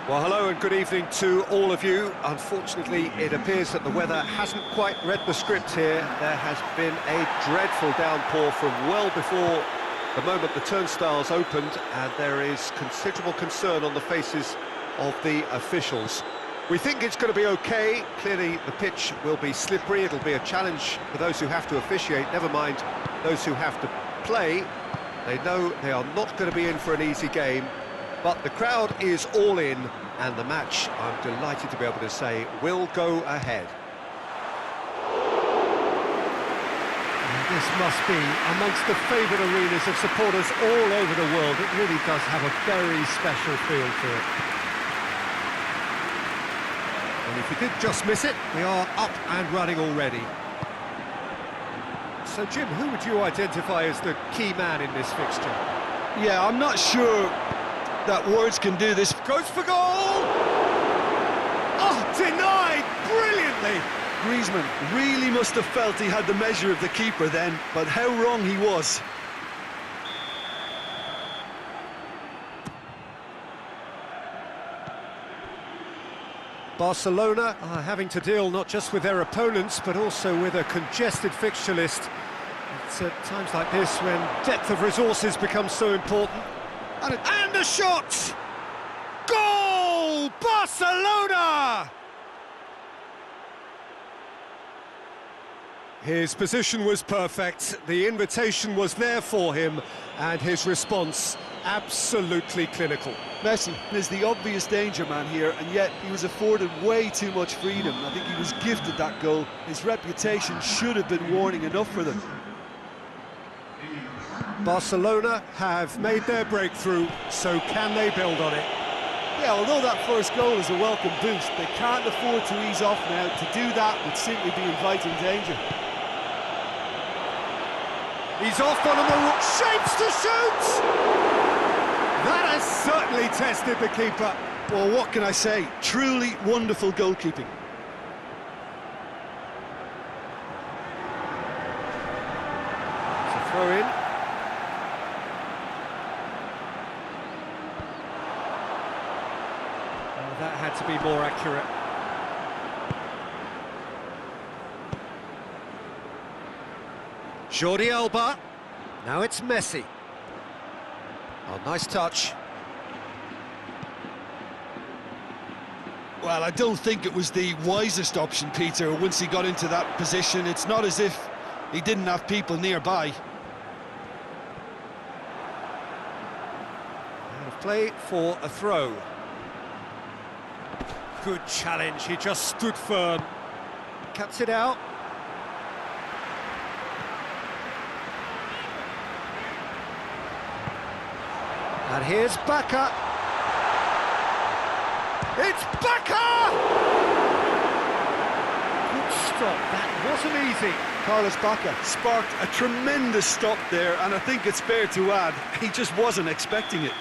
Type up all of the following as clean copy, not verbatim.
Well, hello and good evening to all of you. Unfortunately, it appears that the weather hasn't quite read the script here. There has been a dreadful downpour from well before the moment the turnstiles opened, and there is considerable concern on the faces of the officials. We think it's going to be okay. Clearly, the pitch will be slippery. It'll be a challenge for those who have to officiate, never mind those who have to play. They know they are not going to be in for an easy game. But the crowd is all in, and the match, I'm delighted to be able to say, will go ahead. And this must be amongst the favourite arenas of supporters all over the world. It really does have a very special feel to it. And if you did just miss it, we are up and running already. So, Jim, who would you identify as the key man in this fixture? Yeah, I'm not sure that words can do this. Goes for goal! Oh, denied brilliantly! Griezmann really must have felt he had the measure of the keeper then, but how wrong he was. Barcelona are having to deal not just with their opponents, but also with a congested fixture list. It's at times like this when depth of resources becomes so important. And a shot! Goal! Barcelona! His position was perfect, the invitation was there for him, and his response absolutely clinical. Messi is the obvious danger man here, and yet he was afforded way too much freedom. I think he was gifted that goal. His reputation should have been warning enough for them. Barcelona have made their breakthrough, so can they build on it? Yeah, although that first goal is a welcome boost, they can't afford to ease off now. To do that would simply be inviting danger. He's off one of the shapes to shoot! That has certainly tested the keeper. Well, what can I say? Truly wonderful goalkeeping. It's a throw in. That had to be more accurate. Jordi Alba. Now it's Messi. Oh, nice touch. Well, I don't think it was the wisest option, Peter, once he got into that position. It's not as if he didn't have people nearby. Out of play for a throw. Good challenge, he just stood firm. Cuts it out. And here's Bacca. It's Bacca! Good stop, that wasn't easy. Carlos Bacca sparked a tremendous stop there, and I think it's fair to add, he just wasn't expecting it.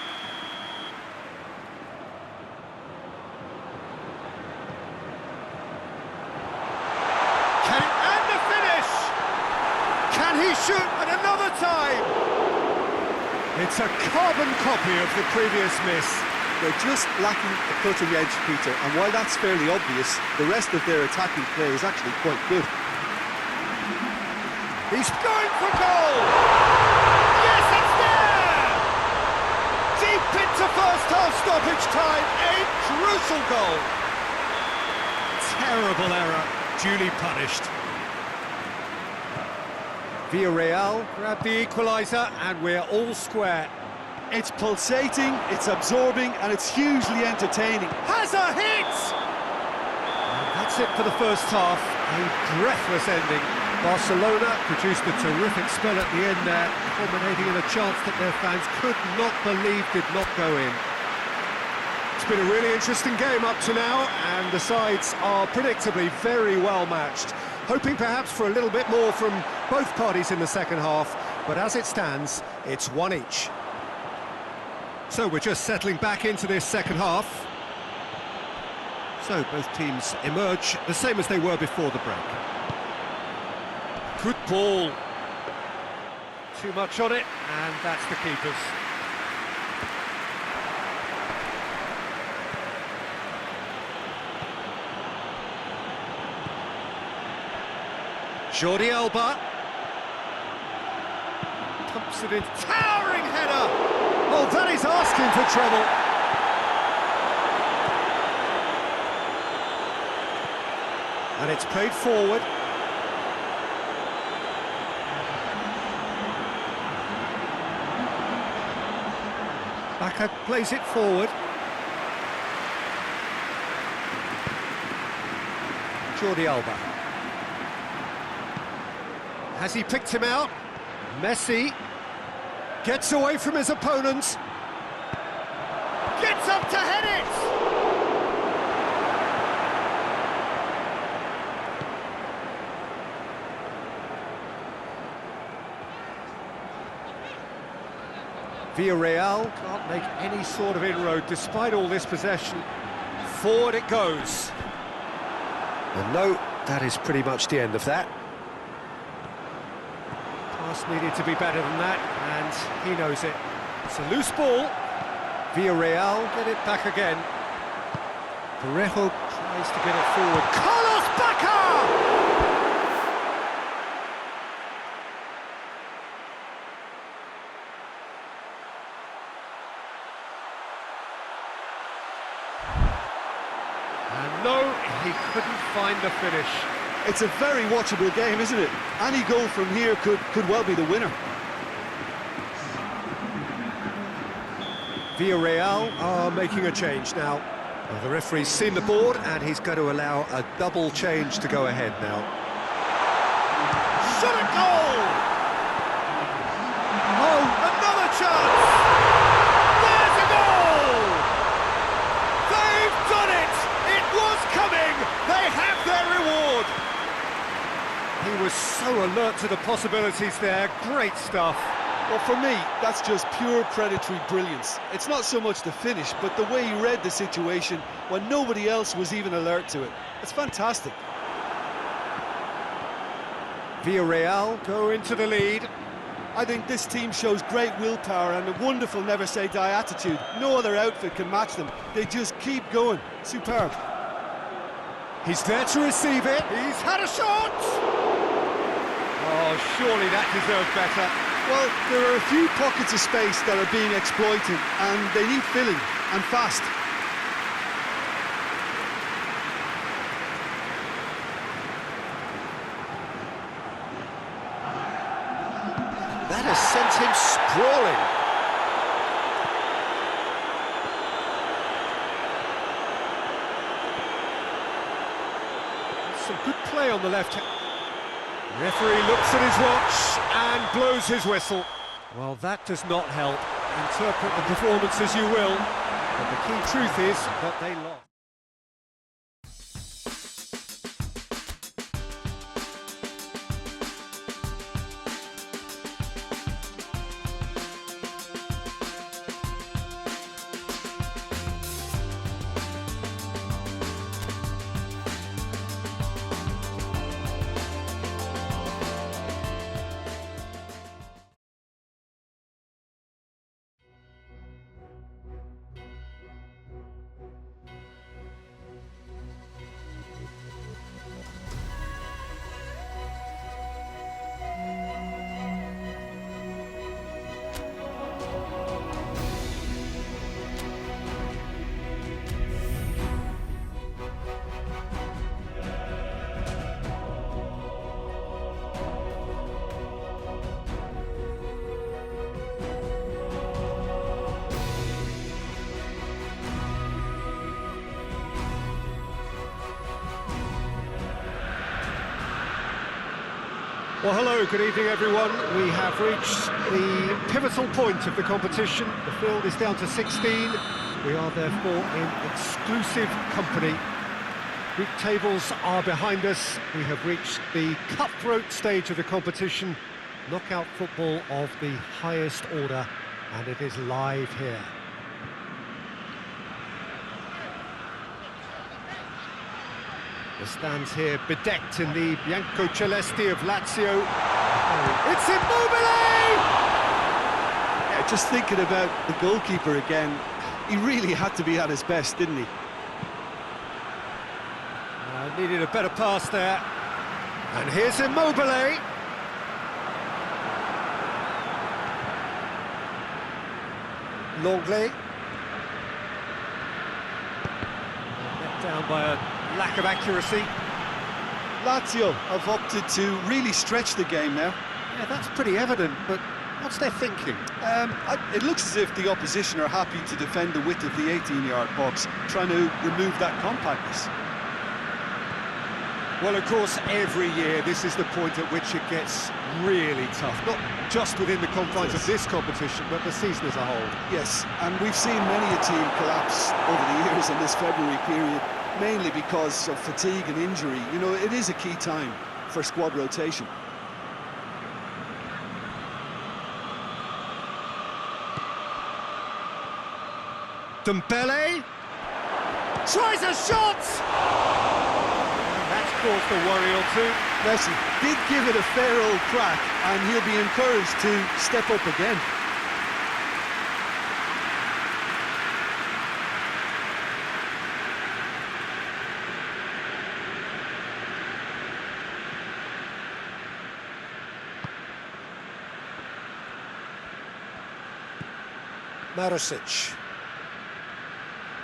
And the finish! Can he shoot at another time? It's a carbon copy of the previous miss. They're just lacking a cutting edge, Peter, and while that's fairly obvious, the rest of their attacking play is actually quite good. He's going for goal! Yes, it's there! Deep into first half stoppage time, a crucial goal. Terrible error, duly punished. Villarreal grab the equaliser, and we're all square. It's pulsating, it's absorbing, and it's hugely entertaining. Has a hit! And that's it for the first half, a breathless ending. Barcelona produced a terrific spell at the end there, culminating in a chance that their fans could not believe did not go in. It's been a really interesting game up to now, and the sides are predictably very well matched. Hoping perhaps for a little bit more from both parties in the second half, but as it stands, it's one each. So we're just settling back into this second half. So both teams emerge the same as they were before the break. Good ball. Too much on it, and that's the keeper's. Jordi Alba. Pumps it in. Towering header! Oh, that is asking for trouble. And it's played forward. Bacca plays it forward. Jordi Alba. Has he picked him out? Messi gets away from his opponents. Gets up to head it! Villarreal can't make any sort of inroad despite all this possession. Forward it goes. And no, that is pretty much the end of that. Pass needed to be better than that, and he knows it. It's a loose ball. Villarreal get it back again. Parejo tries to get it forward. Carlos Bacca! And no, he couldn't find the finish. It's a very watchable game, isn't it? Any goal from here could well be the winner. Villarreal are making a change now. Well, the referee's seen the board and he's going to allow a double change to go ahead now. Shot at goal! Oh, another chance! There's a goal! They've done it! It was coming! They have their reward! He was so alert to the possibilities there. Great stuff. Well, for me, that's just pure predatory brilliance. It's not so much the finish, but the way he read the situation when nobody else was even alert to it. It's fantastic. Villarreal go into the lead. I think this team shows great willpower and a wonderful never-say-die attitude. No other outfit can match them. They just keep going. Superb. He's there to receive it. He's had a shot! Oh, surely that deserved better. Well, there are a few pockets of space that are being exploited, and they need filling, and fast. That has sent him sprawling. Some good play on the left hand. Referee looks at his watch and blows his whistle. Well, that does not help. Interpret the performance as you will, but the key truth is that they lost. Well, hello, good evening everyone. We have reached the pivotal point of the competition. The field is down to 16. We are therefore in exclusive company. Group tables are behind us. We have reached the cutthroat stage of the competition. Knockout football of the highest order, and it is live here. The stands here bedecked in the Bianco-Celesti of Lazio. It's Immobile! Yeah, just thinking about the goalkeeper again, he really had to be at his best, didn't he? Needed a better pass there. And here's Immobile. Longley. Let down by a lack of accuracy. Lazio have opted to really stretch the game now. Yeah, that's pretty evident, but what's their thinking? It looks as if the opposition are happy to defend the width of the 18-yard box, trying to remove that compactness. Well, of course, every year this is the point at which it gets really tough, not just within the confines of this competition, but the season as a whole. Yes, and we've seen many a team collapse over the years in this February period, mainly because of fatigue and injury. You know, it is a key time for squad rotation. Dembele tries a shot! That's caused a worry or two. Messi did give it a fair old crack, and he'll be encouraged to step up again. Marosic.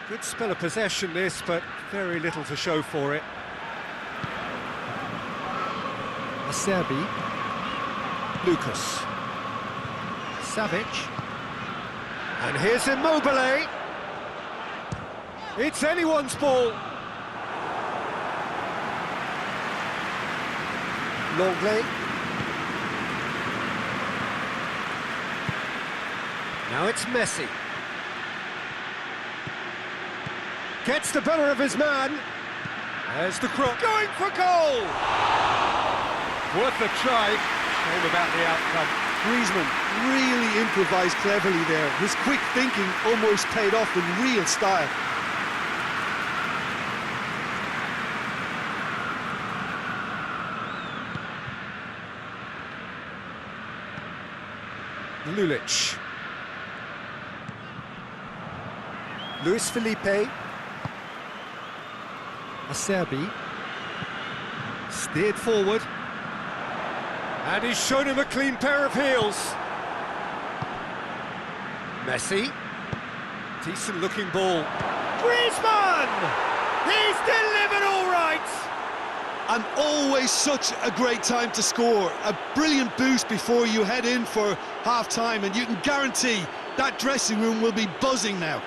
Good spell of possession this, but very little to show for it. Acerbi. Lucas. Savic. And here's Immobile. It's anyone's ball. Longley. Now it's Messi. Gets the better of his man. There's the cross. Going for goal! Worth a try. Shame about the outcome. Griezmann really improvised cleverly there. His quick thinking almost paid off in real style. Lulic. Luis Felipe. Acerbi. Steered forward. And he's shown him a clean pair of heels. Messi. Decent looking ball. Griezmann! He's delivered all right! And always such a great time to score. A brilliant boost before you head in for half-time, and you can guarantee that dressing room will be buzzing now.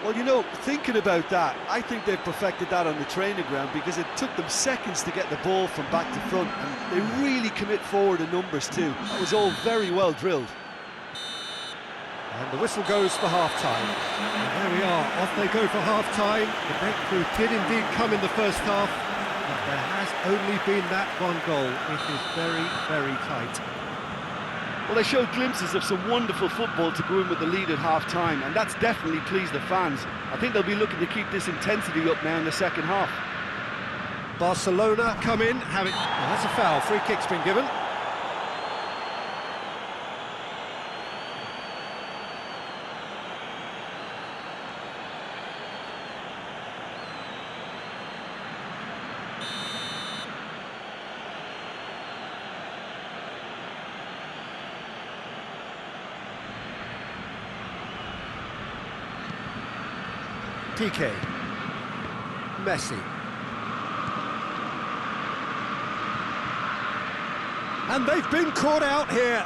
Well, you know, thinking about that, I think they've perfected that on the training ground, because it took them seconds to get the ball from back to front, and they really commit forward in numbers too. That was all very well drilled. And the whistle goes for half-time. And there we are, off they go for half-time. The breakthrough did indeed come in the first half, but there has only been that one goal. It is very, very tight. Well, they showed glimpses of some wonderful football to go in with the lead at half-time, and that's definitely pleased the fans. I think they'll be looking to keep this intensity up now in the second half. Barcelona come in, having... Oh, that's a foul, free kick's been given. Piqué. Messi. And they've been caught out here.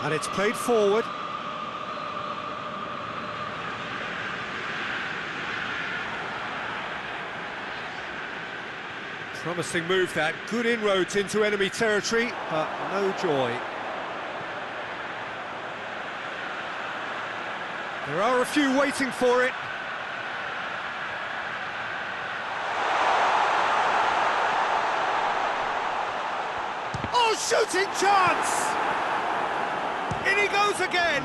And it's played forward. Promising move that. Good inroads into enemy territory, but no joy. There are a few waiting for it. Oh, shooting chance! In he goes again!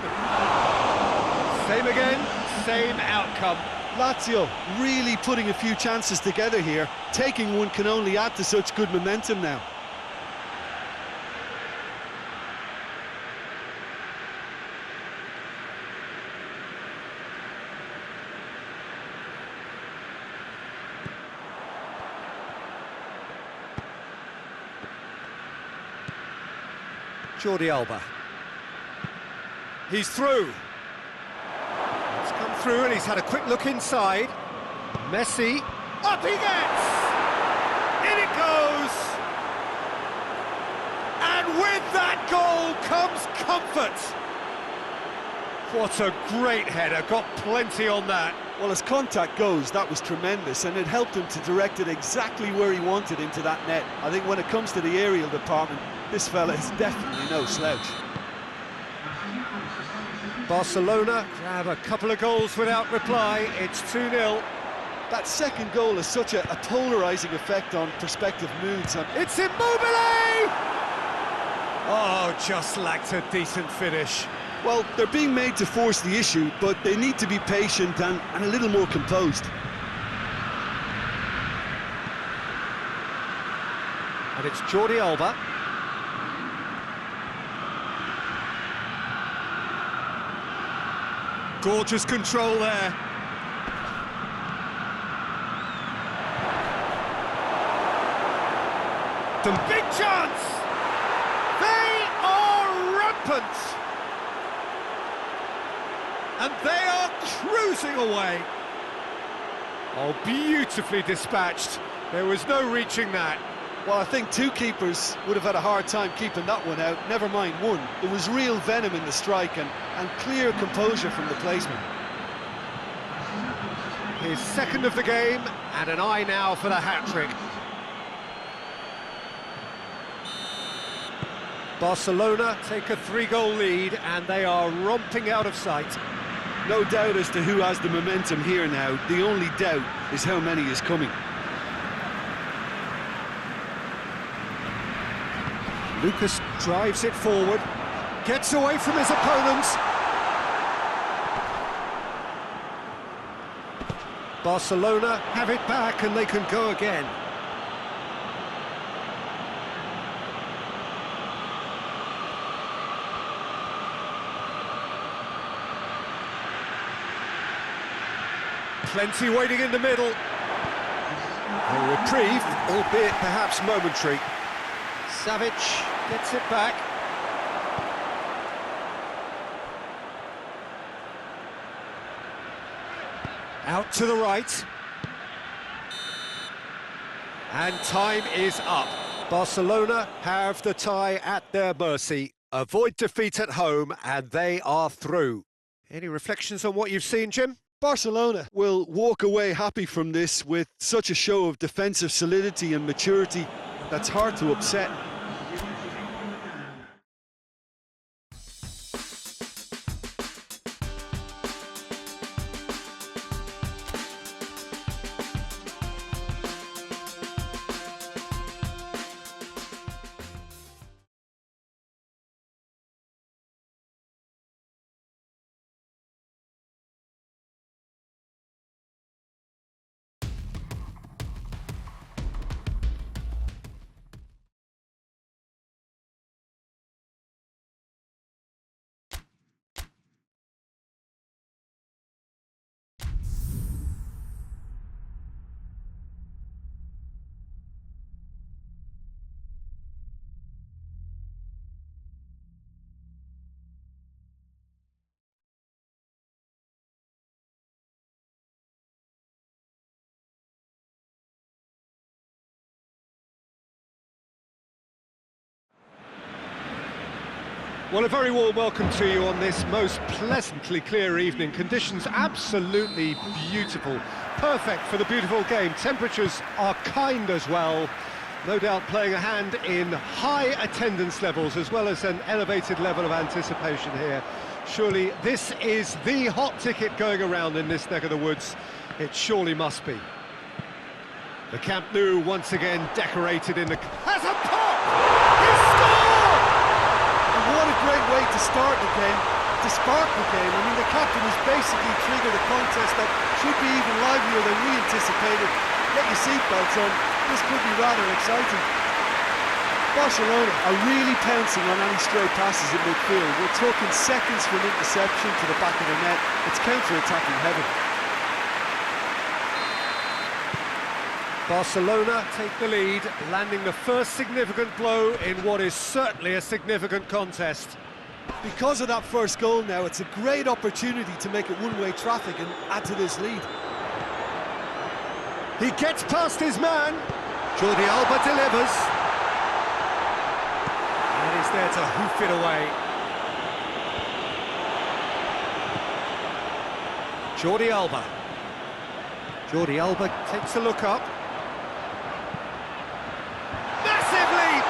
Same again, same outcome. Lazio really putting a few chances together here. Taking one can only add to such good momentum now. Jordi Alba. He's through. He's come through and he's had a quick look inside. Messi. Up he gets! In it goes! And with that goal comes comfort. What a great header, got plenty on that. Well, as contact goes, that was tremendous, and it helped him to direct it exactly where he wanted into that net. I think when it comes to the aerial department, this fella is definitely no slouch. Barcelona grab a couple of goals without reply. It's 2-0. That second goal has such a polarising effect on prospective moods. It's Immobile! Oh, just lacked a decent finish. Well, they're being made to force the issue, but they need to be patient and a little more composed. And it's Jordi Alba. Gorgeous control there. The big chance! They are rampant! And they are cruising away. Oh, beautifully dispatched. There was no reaching that. Well, I think two keepers would have had a hard time keeping that one out, never mind one. There was real venom in the strike and clear composure from the placement. His second of the game, and an eye now for the hat-trick. Barcelona take a 3-goal lead, and they are romping out of sight. No doubt as to who has the momentum here now. The only doubt is how many is coming. Lucas drives it forward, gets away from his opponents. Barcelona have it back and they can go again. Plenty waiting in the middle. A reprieve, albeit perhaps momentary. Savic gets it back. Out to the right. And time is up. Barcelona have the tie at their mercy. Avoid defeat at home and they are through. Any reflections on what you've seen, Jim? Barcelona will walk away happy from this with such a show of defensive solidity and maturity that's hard to upset. Well, a very warm welcome to you on this most pleasantly clear evening. Conditions absolutely beautiful. Perfect for the beautiful game. Temperatures are kind as well. No doubt playing a hand in high attendance levels as well as an elevated level of anticipation here. Surely this is the hot ticket going around in this neck of the woods. It surely must be. The Camp Nou once again decorated in the... Has a pop! He scored! What a great way to start the game, to spark the game. I mean, the captain has basically triggered a contest that should be even livelier than we anticipated. Get your seatbelts on, this could be rather exciting. Barcelona are really pouncing on any stray passes in midfield. We're talking seconds from interception to the back of the net. It's counter-attacking heaven. Barcelona take the lead, landing the first significant blow in what is certainly a significant contest. Because of that first goal now, it's a great opportunity to make it one-way traffic and add to this lead. He gets past his man. Jordi Alba delivers. And he's there to hoof it away. Jordi Alba. Jordi Alba takes a look up. Massive leap!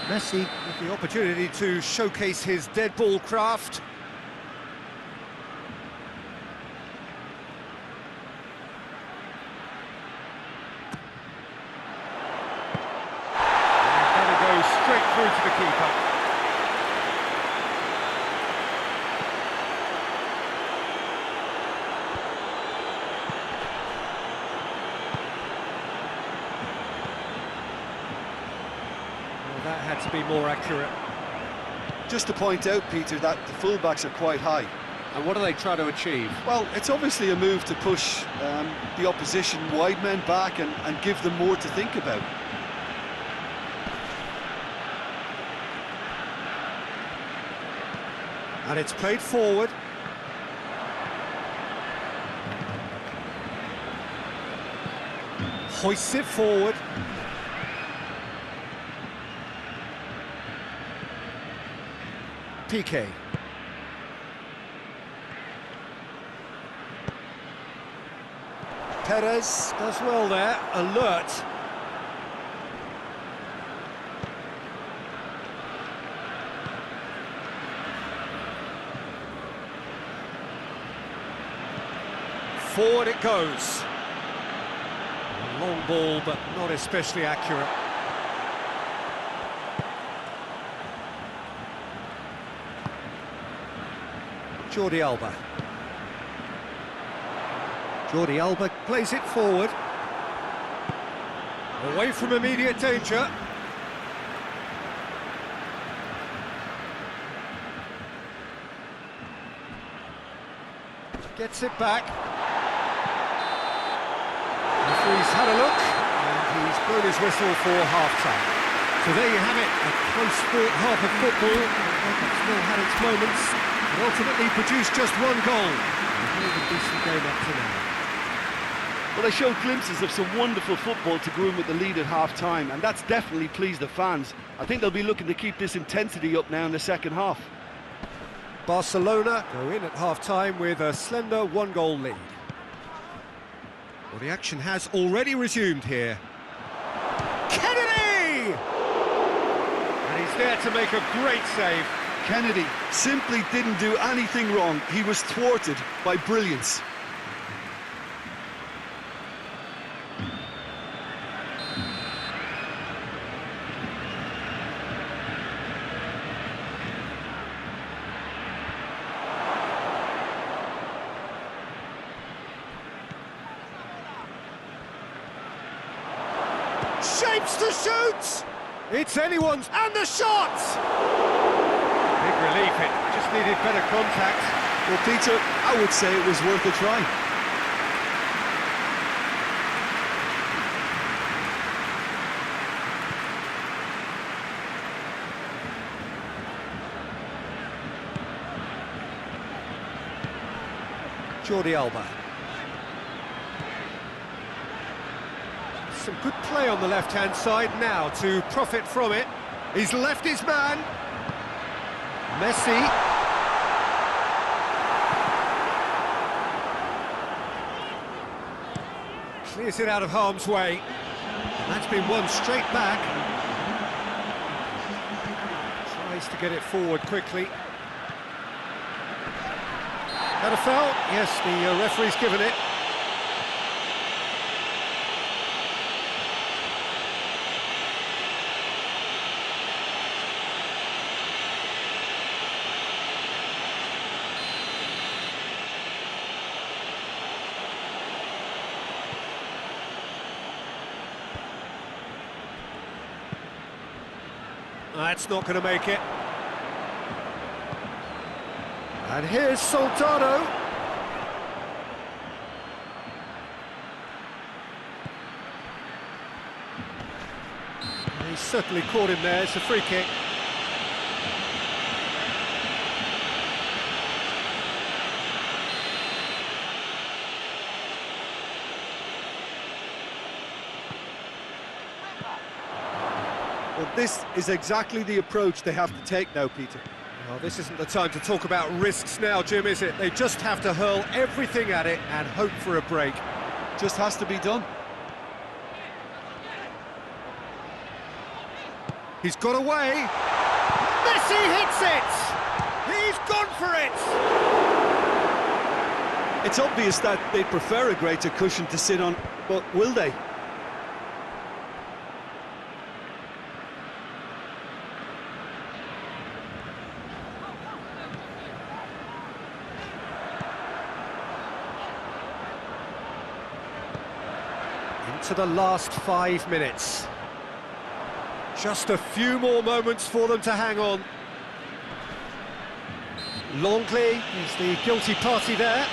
Messi with the opportunity to showcase his dead ball craft. Straight through to the keeper. Well, that had to be more accurate. Just to point out, Peter, that the fullbacks are quite high. And what do they try to achieve? Well, it's obviously a move to push the opposition wide men back and give them more to think about. And it's played forward. Hoists it forward. Piqué. Perez does well there, alert. Forward it goes. A long ball, but not especially accurate. Jordi Alba. Jordi Alba plays it forward. Away from immediate danger. Gets it back. Referee's had a look, and he's blown his whistle for half-time. So there you have it, a close-fought half of football. It's still had its moments, but ultimately produced just one goal. A very decent game up to now. Well, they showed glimpses of some wonderful football to go in with the lead at half-time, and that's definitely pleased the fans. I think they'll be looking to keep this intensity up now in the second half. Barcelona go in at half-time with a slender one-goal lead. Well, the action has already resumed here. Kennedy! And he's there to make a great save. Kennedy simply didn't do anything wrong. He was thwarted by brilliance. Shapes to shoot! It's anyone's, and the shot! Big relief, it just needed better contact. Well, Peter, I would say it was worth a try. Jordi Alba. Some good play on the left-hand side now to profit from it. He's left his man. Messi. Clears it out of harm's way. And that's been won straight back. Tries to get it forward quickly. Had a foul? Yes, the referee's given it. That's not going to make it. And here's Soldado. He's certainly caught him there. It's a free kick. Well, this is exactly the approach they have to take now, Peter. Well, this isn't the time to talk about risks now, Jim, is it? They just have to hurl everything at it and hope for a break. Just has to be done. He's got away. Messi hits it! He's gone for it! It's obvious that they prefer a greater cushion to sit on, but will they? Into the last 5 minutes. Just a few more moments for them to hang on. Longley is the guilty party there.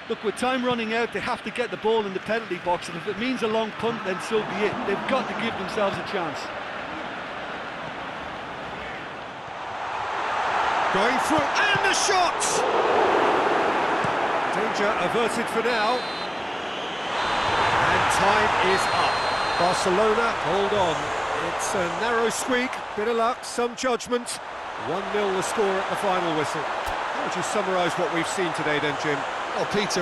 Look, with time running out, they have to get the ball in the penalty box, and if it means a long punt, then so be it. They've got to give themselves a chance. Going through, and the shot! Danger averted for now. And time is up. Barcelona, hold on. It's a narrow squeak, bit of luck, some judgment. 1-0 the score at the final whistle. How would you summarise what we've seen today then, Jim? Well, Peter,